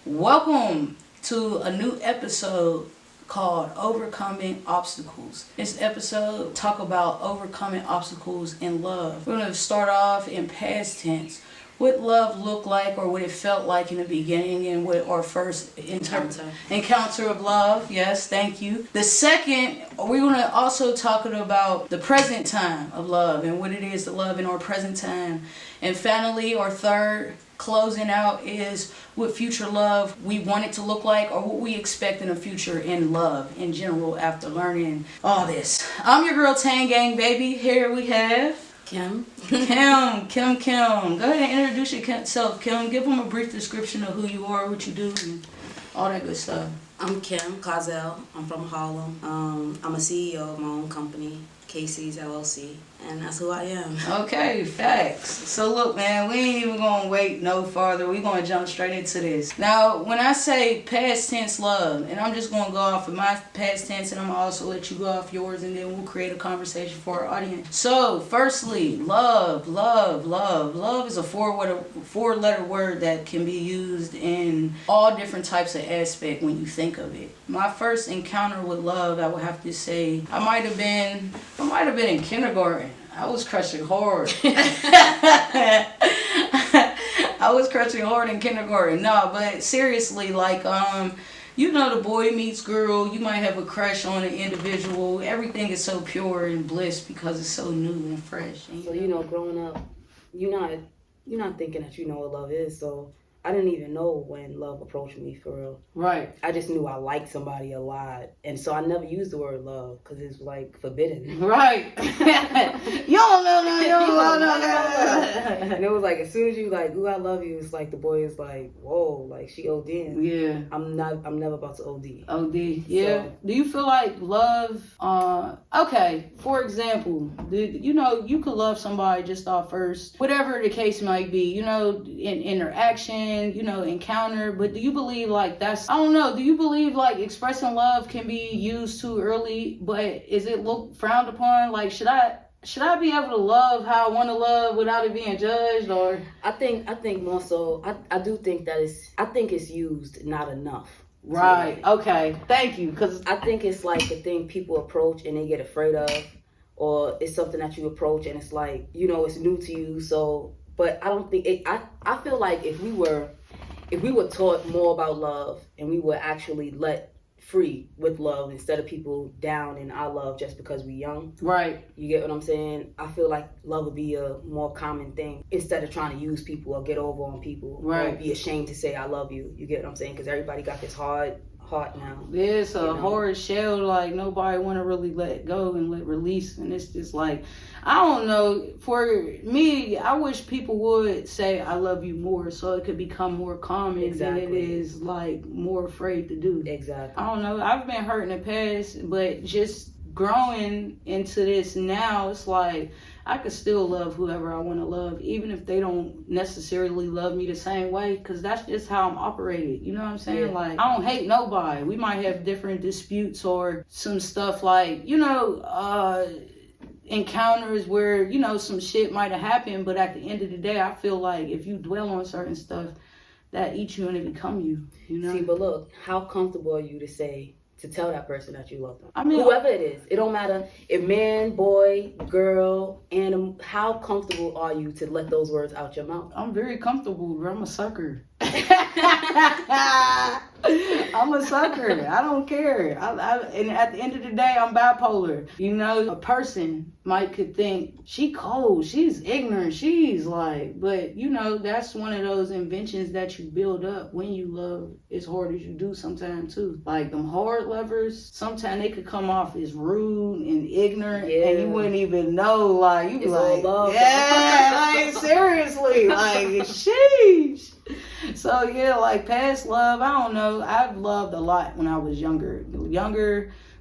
Welcome to a new episode called Overcoming Obstacles. This episode talk about overcoming obstacles in love. We're going to start off in past tense. What love looked like or what it felt like in the beginning and what our first encounter of love. Yes, thank you. The second, we're going to also talk about the present time of love and what it is to love in our present time. And finally, our third, closing out, is what future love we want it to look like or what we expect in the future in love in general after learning all this. I'm your girl Tang Gang, baby. Here we have Kim. Kim. Go ahead and introduce yourself, Kim. Give them a brief description of who you are, what you do, and all that good stuff. I'm Kim Cozell. I'm from Harlem. I'm a CEO of my own company, Casey's LLC, and that's who I am. Okay, facts. So look, man, we ain't even gonna wait no farther. We gonna jump straight into this. Now, when I say past tense love, and I'm just gonna go off of my past tense, and I'm gonna also let you go off yours, and then we'll create a conversation for our audience. So, firstly, love. Love is a four-letter word that can be used in all different types of aspect when you think of it. My first encounter with love, I would have to say, I might have been in kindergarten. I was crushing hard. I was crushing hard in kindergarten. No, but seriously, like, the boy meets girl. You might have a crush on an individual. Everything is so pure and bliss because it's so new and fresh. And, So growing up, you're not thinking that you know what love is. So I didn't even know when love approached me for real. right. I just knew I liked somebody a lot, and so I never used the word love because it's like forbidden. Right. You don't know. And it was like as soon as you like, ooh, I love you, it's like the boy is like, whoa, like she ODing. Yeah. I'm never about to OD. OD. Yeah. So, Do you feel like love, okay, for example, you could love somebody just off first, whatever the case might be, in interaction, encounter, but do you believe like do you believe like expressing love can be used too early, but is it looked frowned upon? Like, should I be able to love how I want to love without it being judged? Or I think more so, I do think that it's used not enough. right. Okay. Thank you. Because I think it's like a thing people approach and they get afraid of, or it's something that you approach and it's like, it's new to you. So, but I don't think it, I feel like if we were taught more about love and we were actually let free with love instead of people down in our love just because we're young. right. You get what I'm saying? I feel like love would be a more common thing instead of trying to use people or get over on people. Right. Or be ashamed to say I love you. You get what I'm saying? Because everybody got this hard heart now. It's a hard shell, like nobody want to really let go and let release, and it's just like, I don't know, for me, I wish people would say I love you more so it could become more common than it is like more afraid to do. Exactly. I don't know, I've been hurt in the past, but just growing into this now, it's like I could still love whoever I want to love, even if they don't necessarily love me the same way, because that's just how I'm operated. You know what I'm saying? Yeah. Like, I don't hate nobody. We might have different disputes or some stuff like, encounters where, some shit might have happened, but at the end of the day, I feel like if you dwell on certain stuff, that eats you and it become you, See, but look, how comfortable are you to tell that person that you love them? I mean, whoever it is, it don't matter if man, boy, girl, animal. How comfortable are you to let those words out your mouth? I'm very comfortable, bro. I'm a sucker. I'm a sucker. I don't care. And at the end of the day, I'm bipolar. A person could think she cold, she's ignorant, she's like, but that's one of those inventions that you build up when you love as hard as you do sometimes too. Like them hard lovers, sometimes they could come off as rude and ignorant, and you wouldn't even know. Like you be it's like, all love. yeah, like seriously, like sheesh. So yeah, like past love, I don't know. I've loved a lot when I was younger.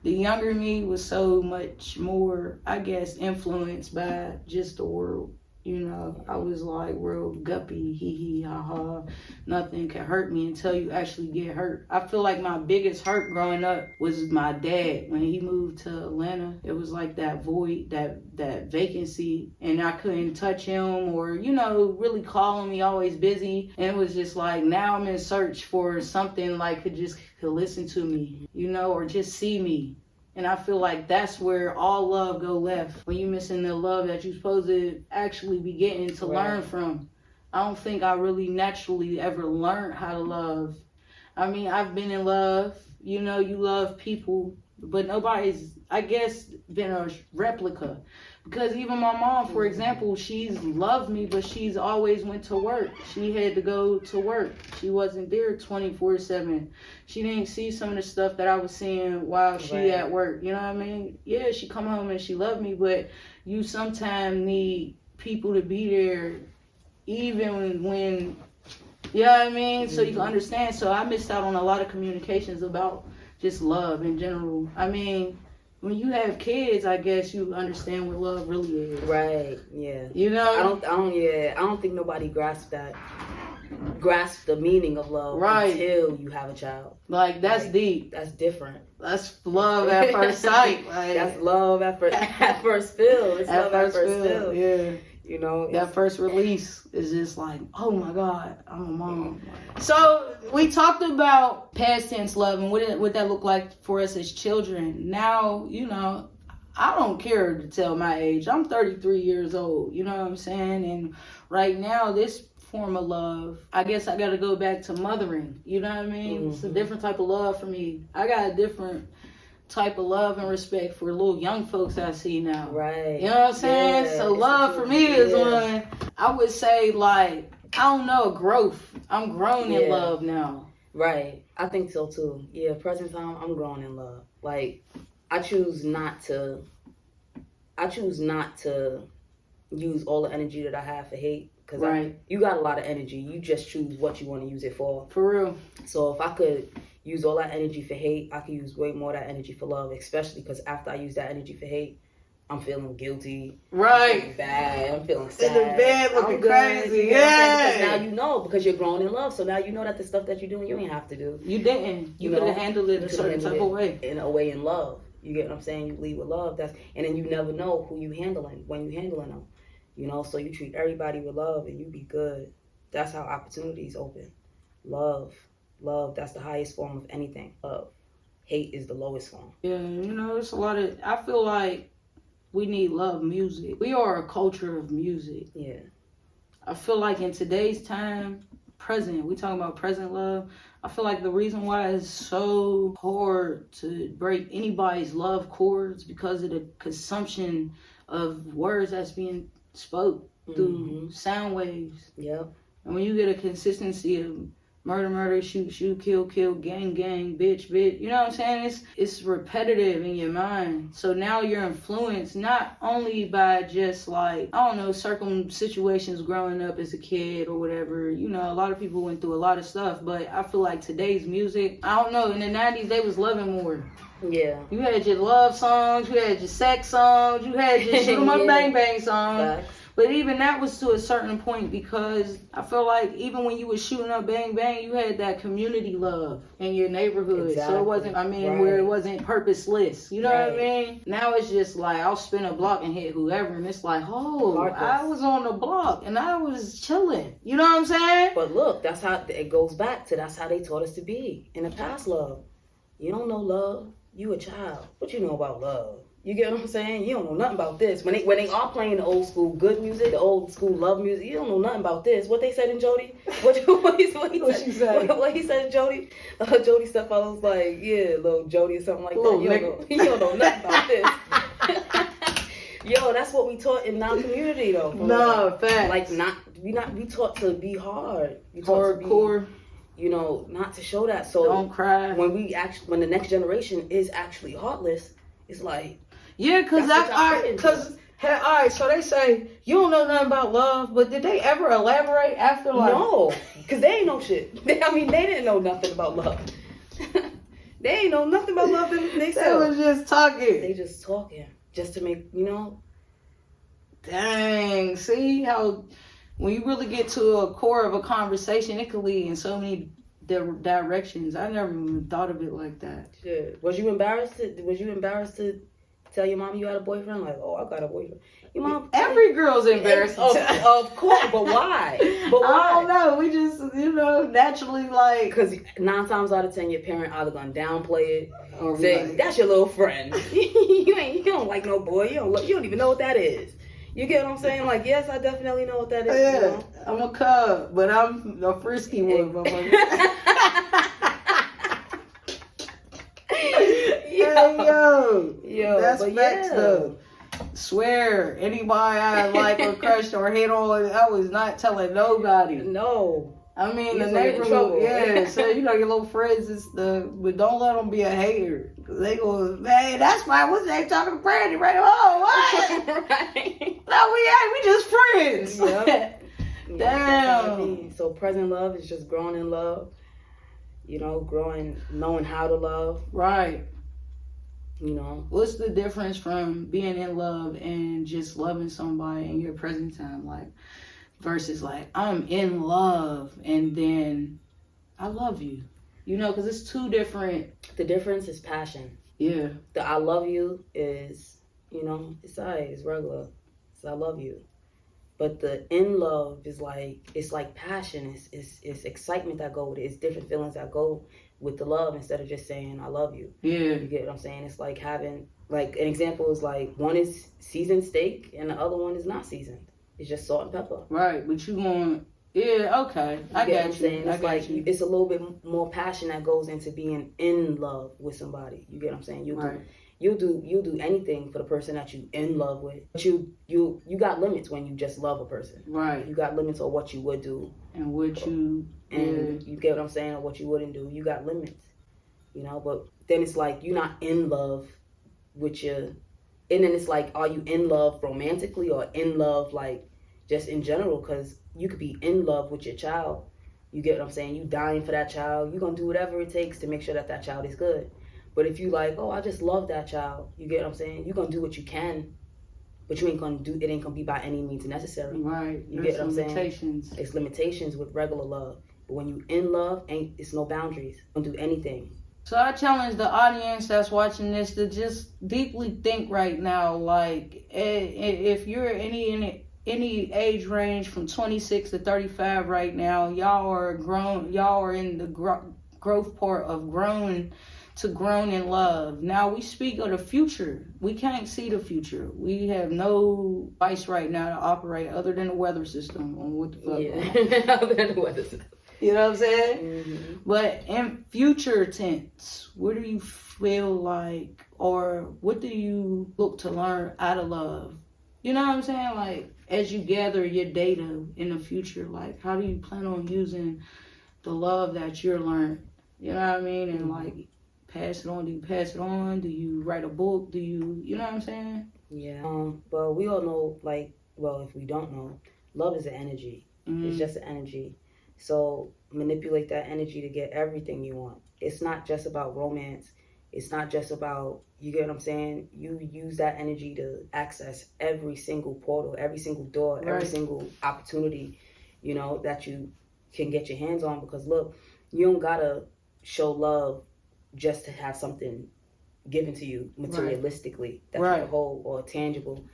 The younger me was so much more, I guess, influenced by just the world. You know, I was like real guppy, hee hee, ha ha. Nothing can hurt me until you actually get hurt. I feel like my biggest hurt growing up was my dad. When he moved to Atlanta, it was like that void, that vacancy, and I couldn't touch him or, you know, really call him. He always busy. And it was just like, now I'm in search for something like could listen to me, you know, or just see me. And I feel like that's where all love go left. When you missing the love that you're supposed to actually be getting to learn from. I don't think I really naturally ever learned how to love. I mean, I've been in love. You know, you love people. But nobody's, I guess, been a replica. Because even my mom, for example, she's loved me, but she's always went to work. She had to go to work. She wasn't there 24/7. She didn't see some of the stuff that I was seeing while she at work. You know what I mean? Yeah, she come home and she loved me, but you sometimes need people to be there even when, you know what I mean? So you can understand. So I missed out on a lot of communications about just love in general. I mean, when you have kids, I guess you understand what love really is. Right. Yeah. You know? I don't think nobody grasps the meaning of love until you have a child. Like, that's deep. That's different. That's love at first sight. Like, that's love at first feel. It's love at first feel. Yeah. You know, that first release is just like, oh my God, I'm a mom. So we talked about past tense love and what that looked like for us as children. Now, you know, I don't care to tell my age. I'm 33 years old. You know what I'm saying? And right now, this form of love, I guess I got to go back to mothering. You know what I mean? It's a different type of love for me. I got a different type of love and respect for little young folks I see now. Right. You know what I'm saying? Yeah, so love for me is on, I would say, like, I don't know, growth. I'm grown in love now. Right. I think so too. Yeah, present time, I'm growing in love. Like, I choose not to use all the energy that I have for hate. Because you got a lot of energy. You just choose what you want to use it for. For real. So if I could use all that energy for hate, I could use way more of that energy for love, especially because after I use that energy for hate, I'm feeling guilty. Right. I'm feeling bad. I'm feeling sad. In the bed looking crazy. Yeah. Because now you know, because you're growing in love. So now you know that the stuff that you're doing, you ain't have to do. You didn't. You could have handled it a certain type of way. In a way in love. You get what I'm saying? You lead with love. And then you never know who you handling when you handling them. You know, so you treat everybody with love and you be good. That's how opportunities open. Love, that's the highest form of anything. Love. Hate is the lowest form. Yeah, you know, it's a lot of, I feel like we need love music. We are a culture of music. Yeah. I feel like in today's time, we talking about present love, I feel like the reason why it's so hard to break anybody's love chords because of the consumption of words that's being spoke through sound waves. Yep. And when you get a consistency of murder, shoot, kill, gang, bitch, you know what I'm saying? It's repetitive in your mind. So now you're influenced not only by just like, I don't know, situations growing up as a kid or whatever. You know, a lot of people went through a lot of stuff, but I feel like today's music, I don't know, in the 90s they was loving more. Yeah. You had your love songs, you had your sex songs, you had your shoot 'em up bang bang songs. Facts. But even that was to a certain point because I feel like even when you was shooting up bang bang, you had that community love in your neighborhood. Exactly. So it wasn't, where it wasn't purposeless. You know what I mean? Now it's just like, I'll spin a block and hit whoever, and it's like, I was on the block and I was chilling. You know what I'm saying? But look, that's how it goes back to, that's how they taught us to be in the past. Love. You don't know love. You a child. What you know about love? You get what I'm saying? You don't know nothing about this. When they are playing the old school good music, the old school love music, you don't know nothing about this. What they said in Jody? What he said in Jody? Jody Stepfather was like, yeah, little Jody or something like that. You don't know nothing about this. Yo, that's what we taught in our community though. No, facts. Like we taught to be hard. We taught hardcore. You know, not to show that. So don't cry. When the next generation is actually heartless, it's like. Yeah, so they say, you don't know nothing about love, but did they ever elaborate after like? No, because they ain't know shit. They didn't know nothing about love. They ain't know nothing about love themselves. They was just talking. They just talking, just to make, you know. Dang, see how when you really get to a core of a conversation, it could lead in so many directions. I never even thought of it like that. Shit. Was you embarrassed to tell your mom you had a boyfriend? Like, oh, I got a boyfriend. Your mom. Every girl's embarrassed. Of course, but why? But why? I don't know. We just, naturally like. Because 9 times out of 10, your parent either gonna downplay it or say like, that's your little friend. You don't like no boy. You don't even know what that is. You get what I'm saying? Like, yes, I definitely know what that is. Yeah, you know? I'm a cub, but I'm a frisky one. Yo, that's facts though. Swear, anybody I like or crushed or hit on, I was not telling nobody. No. I mean, the neighborhood, so your little friends and stuff, but don't let them be a hater. They go, man, that's why I was there talking to Brandy right now. What? Right. No, we just friends. Yep. Damn. So present love is just growing in love. Knowing how to love. Right. What's the difference from being in love and just loving somebody in your present time, versus I'm in love and then I love you, because it's two different. The difference is passion. Yeah. The I love you is, it's alright, it's regular. It's I love you. But the in love is it's like passion. It's excitement that go with it. It's different feelings that go with the love instead of just saying I love you. Yeah. You get what I'm saying? It's like having, an example is one is seasoned steak and the other one is not seasoned. It's just salt and pepper. Right, but you want, yeah, okay. I get what I'm saying? It's it's a little bit more passion that goes into being in love with somebody. You get what I'm saying? You'll do anything for the person that you in love with. But you got limits when you just love a person. Right. You got limits on what you would do. And what you... And you get what I'm saying, or what you wouldn't do. You got limits. But then it's you're not in love with your... And then it's are you in love romantically or in love just in general? Because you could be in love with your child. You get what I'm saying? You dying for that child. You're going to do whatever it takes to make sure that child is good. But if you oh, I just love that child, you get what I'm saying? You're going to do what you can, but you ain't going to do, it ain't going to be by any means necessary. Right. You get what I'm saying? Limitations. It's limitations with regular love. But when you in love, it's no boundaries. Don't do anything. So I challenge the audience that's watching this to just deeply think right now, if you're any age range from 26 to 35 right now, y'all are in the growth part of grown in love. Now we speak of the future. We can't see the future. We have no advice right now to operate other than the weather system on what the fuck. Yeah, other than the weather system. You know what I'm saying? Mm-hmm. But in future tense, what do you feel like, or what do you look to learn out of love? You know what I'm saying? As you gather your data in the future, how do you plan on using the love that you're learned? You know what I mean? And pass it on. Do you pass it on? Do you write a book? Do you know what I'm saying? Yeah. But we all know, if we don't know, love is an energy. Mm-hmm. It's just an energy. So manipulate that energy to get everything you want. It's not just about romance. It's not just about, you get what I'm saying? You use that energy to access every single portal, every single door, right. Every single opportunity, that you can get your hands on. Because look, you don't gotta show love just to have something given to you materialistically that you can hold or tangible.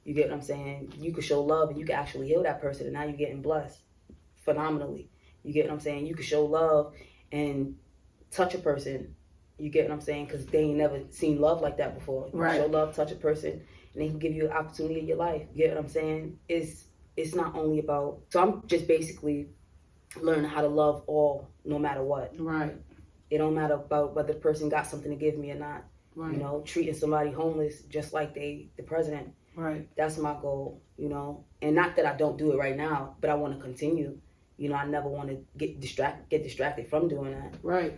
You get what I'm saying? You could show love and you can actually heal that person, and now you're getting blessed phenomenally. You get what I'm saying? You could show love and touch a person. You get what I'm saying? Because they ain't never seen love like that before. You show love, touch a person, and they can give you an opportunity in your life. You get what I'm saying? It's not only about... So I'm just basically learning how to love all, no matter what. Right. It don't matter about whether the person got something to give me or not. Right. Treating somebody homeless just like the president. Right. That's my goal, And not that I don't do it right now, but I want to continue. I never want to get distracted from doing that. Right.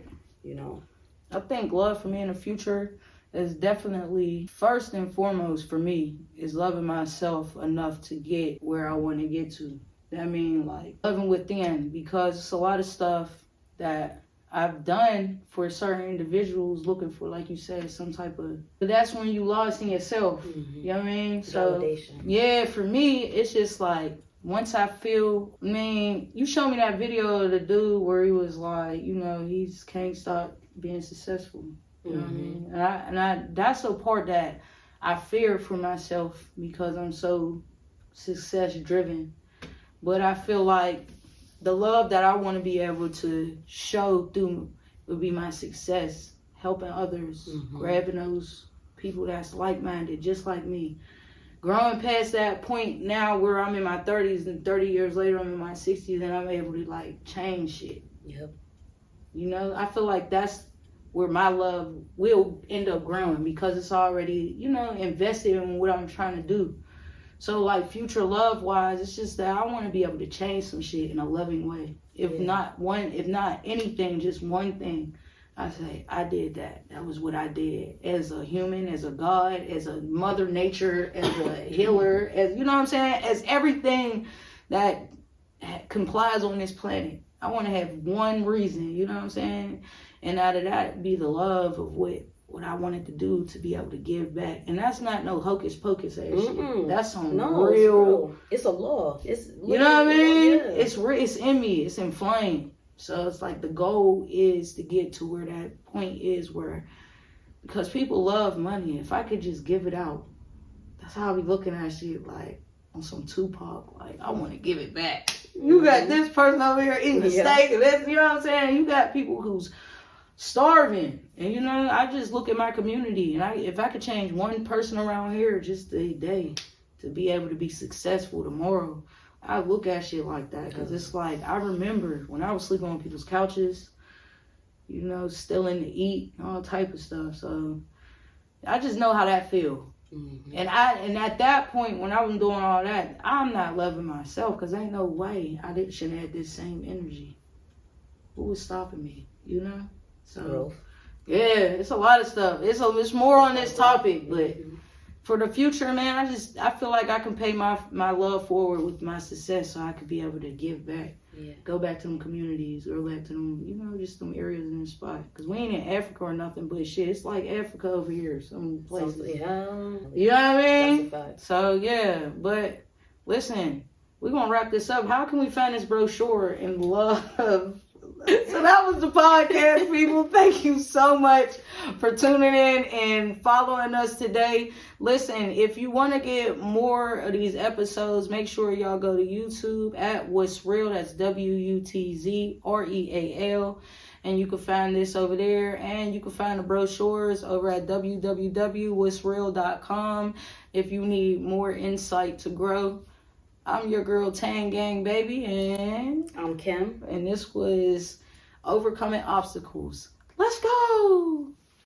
I think love for me in the future is definitely, first and foremost for me, is loving myself enough to get where I want to get to. I mean, loving within, because it's a lot of stuff that I've done for certain individuals looking for, like you said, some type of, but that's when you lost in yourself. Mm-hmm. You know what I mean? So Validation. yeah, for me, it's just like, once I feel, I mean, you showed me that video of the dude where he was like, you know, he just can't stop being successful. You know what I mean? And I that's the part that I fear for myself because I'm so success driven. But I feel like the love that I want to be able to show through would be my success, helping others, grabbing those people that's like-minded, just like me. Growing past that point now where I'm in my 30s and 30 years later I'm in my 60s and I'm able to like change shit. Yep. You know, I feel like that's where my love will end up growing because it's already, you know, invested in what I'm trying to do. So like future love wise, it's just that I want to be able to change some shit in a loving way. If not anything, just one thing. I say, I did that. That was what I did as a human, as a God, as a mother nature, as a healer, as, you know what I'm saying? As everything that complies on this planet. I want to have one reason, you know what I'm saying? And out of that be the love of what I wanted to do to be able to give back. And that's not no hocus pocus ass shit. That's on real. It's a law. It's, you know what I mean? Yeah. It's real. It's in me. It's inflamed. So it's like the goal is to get to where that point is where, because people love money. If I could just give it out, that's how I be looking at shit like on some Tupac. Like, I want to give it back. You got this person over here eating the steak. And that's, you know what I'm saying? You got people who's starving. And, you know, I just look at my community. And if I could change one person around here just a day to be able to be successful tomorrow, I look at shit like that because it's like, I remember when I was sleeping on people's couches, you know, stealing to eat, all type of stuff. So I just know how that feel. And at that point, when I was doing all that, I'm not loving myself because ain't no way I shouldn't have this same energy. Who was stopping me, you know? So, yeah, it's a lot of stuff. It's more on this topic, but for the future, man, I feel like I can pay my love forward with my success so I could be able to give back. Yeah. Go back to them communities, go back to them, you know, just them areas in the spot. Because we ain't in Africa or nothing, but shit, it's like Africa over here, some places. Yeah. You know what I mean? That's a fact. So, yeah, but listen, we're going to wrap this up. How can we find this brochure and love? So that was the podcast, people. Thank you so much for tuning in and following us today. Listen, if you want to get more of these episodes, make sure y'all go to YouTube at What's Real. That's WUTZREAL. And you can find this over there. And you can find the brochures over at www.whatsreal.com if you need more insight to grow. I'm your girl, Tang Gang Baby, and I'm Kim. And this was Overcoming Obstacles. Let's go!